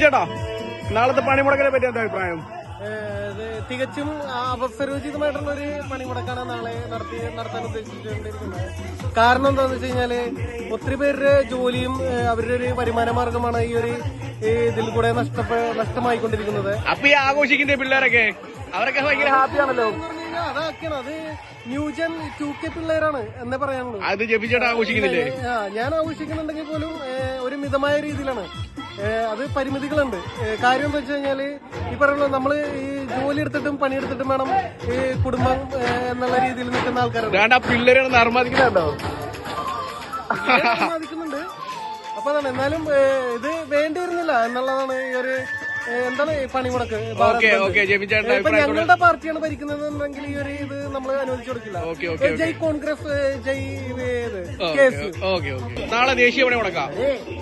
ചേട്ടാ, നാളത്തെ പണിമുടക്കിനെ പറ്റി എന്താ അഭിപ്രായം? തികച്ചും അവസരോചിതമായിട്ടുള്ള ഒരു പണിമുടക്കാണ് നാളെ നടത്താൻ ഉദ്ദേശിച്ചുകൊണ്ടിരിക്കുന്നത്. കാരണം എന്താണെന്ന് വെച്ച് കഴിഞ്ഞാല് ഒത്തിരി പേരുടെ ജോലിയും അവരുടെ ഒരു വരുമാന മാർഗമാണ് ഈ ഒരു ഇതിൽ കൂടെ നഷ്ടമായിക്കൊണ്ടിരിക്കുന്നത്. അപ്പൊ ഈ ആഘോഷിക്കുന്ന പിള്ളേരൊക്കെ അവരൊക്കെ ഭയങ്കര ഹാപ്പിയാണല്ലോ. അതൊക്കെയാണ്, അത് ന്യൂജൻ 2K പിള്ളേരാണ് എന്നേ പറയാനുള്ളൂ. അത് ജപിച്ചേട്ടാ ആഘോഷിക്കുന്നില്ലേ? ഞാൻ ആഘോഷിക്കുന്നുണ്ടെങ്കിൽ പോലും ഒരു മിതമായ രീതിയിലാണ്. അത് പരിമിതികളുണ്ട്. കാര്യം എന്താ വെച്ച് കഴിഞ്ഞാല് ഈ പറയുന്നത് നമ്മള് ഈ ജോലി എടുത്തിട്ടും പണിയെടുത്തിട്ടും വേണം ഈ കുടുംബം എന്നുള്ള രീതിയിൽ നിൽക്കുന്ന ആൾക്കാരുണ്ട്. പിള്ളേരാണ് നിർമ്മാദിക്കുന്നുണ്ടോ? നിർമ്മാദിക്കുന്നുണ്ട്. അപ്പൊ അതാണ്. എന്നാലും ഇത് വേണ്ടി വരുന്നില്ല എന്നുള്ളതാണ് ഈ ഒരു എന്താണ് പണിമുടക്ക്. ഇപ്പൊ ഞങ്ങളുടെ പാർട്ടിയാണ് ഭരിക്കുന്നതെന്നുണ്ടെങ്കിൽ ഈ ഒരു ഇത് നമ്മൾ അനുവദിച്ചു കൊടുക്കില്ല. ജയ് കോൺഗ്രസ്, ജയ് നാളെ ദേശീയ പണിമുടക്കാം.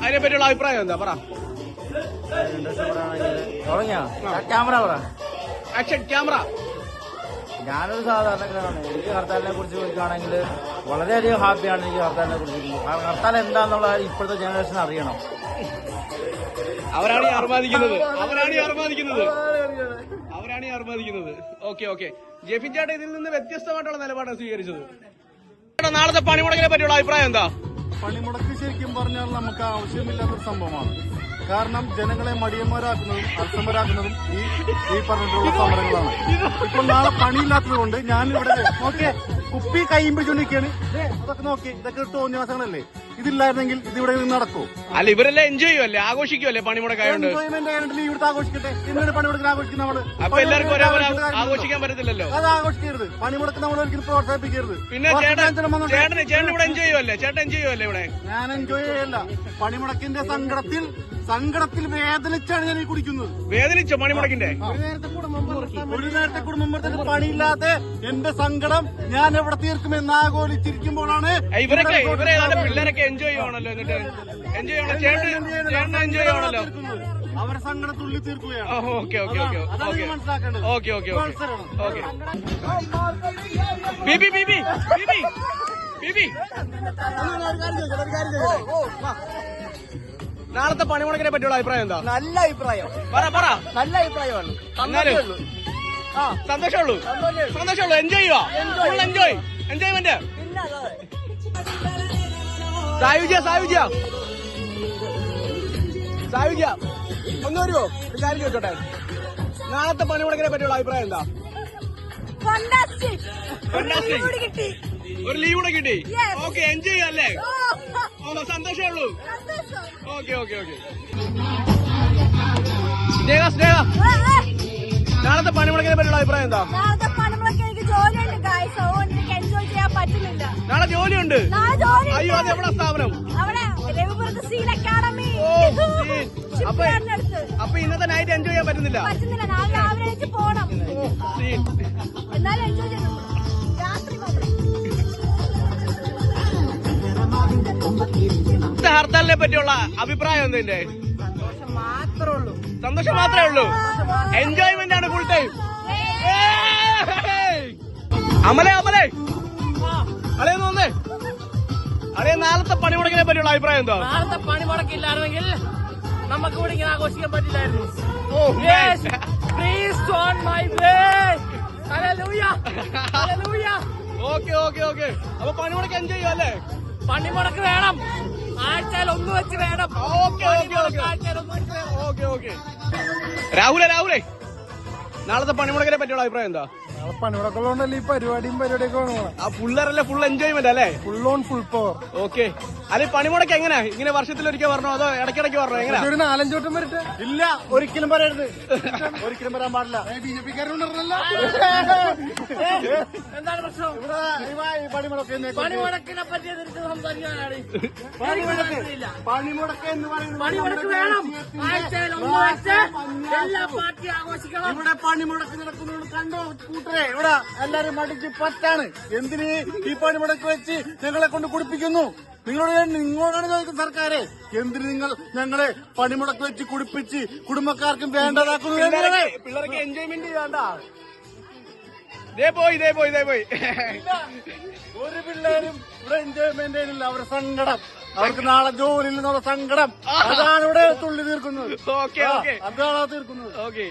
അതിനെ പറ്റിയുള്ള അഭിപ്രായം എന്താ? പറ. ക്യാമറ. ഞാനൊരു സാധാരണക്കാരാണ്. എനിക്ക് ഹർത്താലിനെ കുറിച്ച് ചോദിക്കുകയാണെങ്കിൽ വളരെയധികം ഹാപ്പിയാണ്. എനിക്ക് ഹർത്താലിനെ കുറിച്ച് ഹർത്താൽ എന്താന്നുള്ള ഇപ്പോഴത്തെ ജനറേഷൻ അറിയണം. അവരാണ് അർമാദിക്കുന്നത്. ഓക്കെ. ജെഫിൻ ചേട്ടാ ഇതിൽ നിന്ന് വ്യത്യസ്തമായിട്ടുള്ള നിലപാടാണ് സ്വീകരിച്ചത്. നാളത്തെ പണിമുടക്കിനെ പറ്റിയുള്ള അഭിപ്രായം എന്താ? പണിമുടക്ക് ശരിക്കും പറഞ്ഞാൽ നമുക്ക് ആവശ്യമില്ലാത്തൊരു സംഭവമാണ്. കാരണം ജനങ്ങളെ മടിയന്മാരാക്കുന്നതും അർത്ഥമരാക്കുന്നതും ഈ പറഞ്ഞിട്ടുള്ള സമരങ്ങളാണ്. ഇപ്പൊ നാളെ പണിയില്ലാത്തത് കൊണ്ട് ഞാൻ ഇവിടെ നോക്കിയേ കുപ്പി കൈയും പിടിച്ചോണ്ടിരിക്കുകയാണ്. അതൊക്കെ നോക്കി, ഇതൊക്കെ തോന്നിയാസങ്ങളല്ലേ. ഇതില്ലായിരുന്നെങ്കിൽ ഇതിവിടെ നിന്ന് നടക്കൂ. അല്ല, ഇവരെല്ലാം എൻജോയ് ചെയ്യുമല്ലേ, ആഘോഷിക്കുമല്ലേ പണിമുടക്കായോണ്ട്? എൻജോയ്മെന്റ് ആയിട്ട് ഇവിടുത്തെ ആഘോഷിക്കട്ടെ. ഇന്നൊരു പണിമുടക്കിന് ആഘോഷിക്കുന്ന നമ്മള് അപ്പൊ എല്ലാവർക്കും ആഘോഷിക്കാൻ പറ്റത്തില്ലല്ലോ. അത് ആഘോഷിക്കരുത്. പണിമുടക്ക് നമ്മൾ ഒരിക്കലും പ്രോത്സാഹിപ്പിക്കരുത്. പിന്നെ ചേട്ടൻ ഇവിടെ എൻജോയ് ചെയ്യുമല്ലേ? ചേട്ടൻ എൻജോയ് ചെയ്യുമല്ലേ ഇവിടെ? ഞാൻ എൻജോയ് ചെയ്യല്ല. പണിമുടക്കിന്റെ സങ്കടത്തിൽ വേദനിച്ചാണ് ഞാൻ ഈ കുടിക്കുന്നത്. വേദനിച്ചോ പണിമുടക്കിന്റെ? ഒരു നേരത്തെ കുടുംബത്തിൽ പണിയില്ലാതെ എന്റെ സങ്കടം ഞാൻ എവിടെ തീർക്കുമെന്ന് ആഘോഷിച്ചിരിക്കുമ്പോഴാണ് ഇവരൊക്കെ പിള്ളേരൊക്കെ എൻജോയ് ചെയ്യണല്ലോ. എന്നിട്ട് എൻജോയ് ചെയ്യണോ? ചേട്ടൻ എൻജോയ് ചെയ്യണല്ലോ. അവരെ സങ്കടം തുള്ളി തീർക്കുകയാണ്. മനസ്സിലാക്കേണ്ടത്. നാളത്തെ പണിമുടക്കിനെ പറ്റിയുള്ള അഭിപ്രായം എന്താ? നല്ല അഭിപ്രായം. പറ. നല്ല അഭിപ്രായമാണ്. സന്തോഷമുള്ളൂ. എൻജോയ് ചെയ്യുക. എൻജോയ്മെന്റ്. സായുജ്യ ഒന്ന് വരുമോ? ഒരു കാര്യം ചോദിച്ചോട്ടെ, നാളത്തെ പണിമുടക്കിനെ പറ്റിയുള്ള അഭിപ്രായം എന്താ? ഒരു ലീവ് കൂടെ കിട്ടി. ഓക്കെ, എൻജോയ് ചെയ്യാല്ലേ? സന്തോഷമുള്ളൂ. ഓക്കെ. സ്നേഹ നാളത്തെ പണിമുടക്കിനെ പറ്റിയുള്ള അഭിപ്രായം എന്താ? നാളെ ജോലിയുണ്ട്. അയ്യോ, അത് എവിടെ സ്ഥാപനം? അപ്പൊ ഇന്നത്തെ നൈറ്റ് എൻജോയ് ചെയ്യാൻ പറ്റുന്നില്ല. ഹർത്താലിനെ പറ്റിയുള്ള അഭിപ്രായം എന്തിന്റെ? സന്തോഷം മാത്രമേ ഉള്ളൂ. എൻജോയ്മെന്റ് ആണ് ഫുൾ ടൈം. അമലേ അളയെന്ന് വന്നേ. അളയെ നാളത്തെ പണിമുടക്കിനെ പറ്റിയുള്ള അഭിപ്രായം എന്താ? നാളത്തെ പണിമുടക്കില്ലായിരുന്നെങ്കിൽ നമുക്ക് ഇവിടെ ഇങ്ങനെ ആഘോഷിക്കാൻ പറ്റില്ലായിരുന്നു. ഓക്കെ. അപ്പൊ പണിമുടക്ക് എൻജോയ് ചെയ്യും അല്ലേ? പണിമുടക്ക് വേണം. ആഴ്ചയിൽ ഒന്ന് വെച്ച് വേണം. ഓക്കെ. രാഹുലേ നാളത്തെ പണിമുടക്കിനെ പറ്റിയുള്ള അഭിപ്രായം എന്താ? പണിമുടക്കുള്ളതുകൊണ്ടല്ലേ ഈ പരിപാടിയൊക്കെ വേണം. ആ പിള്ളേരല്ലേ ഫുൾ എൻജോയ്മെന്റ് അല്ലേ? Full power. ഓക്കെ. അല്ലെ പണിമുടക്ക് എങ്ങനെ? ഇങ്ങനെ വർഷത്തിലൊരിക്കൽ വരണോ അതോ ഇടയ്ക്കിടയ്ക്ക് വരണോ? എങ്ങനെ? ഒരു 4-5 വട്ടം വരട്ടെ. ഇല്ല, ഒരിക്കലും പറയരുത്. ഒരിക്കലും വരാൻ പാടില്ല. BJP-ക്കാരുണ്ടല്ലോ. എന്താണ് പ്രശ്നം? പണിമുടക്കിനെ പറ്റി സംസാരിക്കാനാണ്. പണിമുടക്ക് എന്ന് പറയുന്നത് പണിമുടക്ക് വേണം. ആഴ്ചയിൽ ഒന്ന് വെച്ച് എല്ലാ പാർട്ടി ആഘോഷിക്കണം. ഇവിടെ പണിമുടക്ക് നടക്കുന്നത് കണ്ടോ കൂട്ടരെ? ഇവിടെ എല്ലാരും മടിച്ച് പറ്റാണ്. എന്തിന് ഈ പണിമുടക്ക് വെച്ച് ഞങ്ങളെ കൊണ്ട് കുടിപ്പിക്കുന്നു? നിങ്ങളോടാണ് ചോദിക്കുന്നത് സർക്കാരെ, എന്തിന് നിങ്ങൾ ഞങ്ങളെ പണിമുടക്ക് വെച്ച് കുടിപ്പിച്ച് കുടുംബക്കാർക്കും വേണ്ടതാക്കുന്നു? പിള്ളേർക്ക് എൻജോയ്മെന്റ് ചെയ്യാണ്ട. ഇതേ പോയി ഒരു പിള്ളേരും ഇവിടെ എൻജോയ്മെന്റ് ചെയ്യുന്നില്ല. അവരുടെ സങ്കടം അവർക്ക് നാളെ ജോലിയിൽ നിന്നുള്ള സങ്കടം അതാണ് ഇവിടെ തുള്ളി തീർക്കുന്നത്. ഓക്കെ ഓക്കെ അതാണ് തീർക്കുന്നത്. ഓക്കെ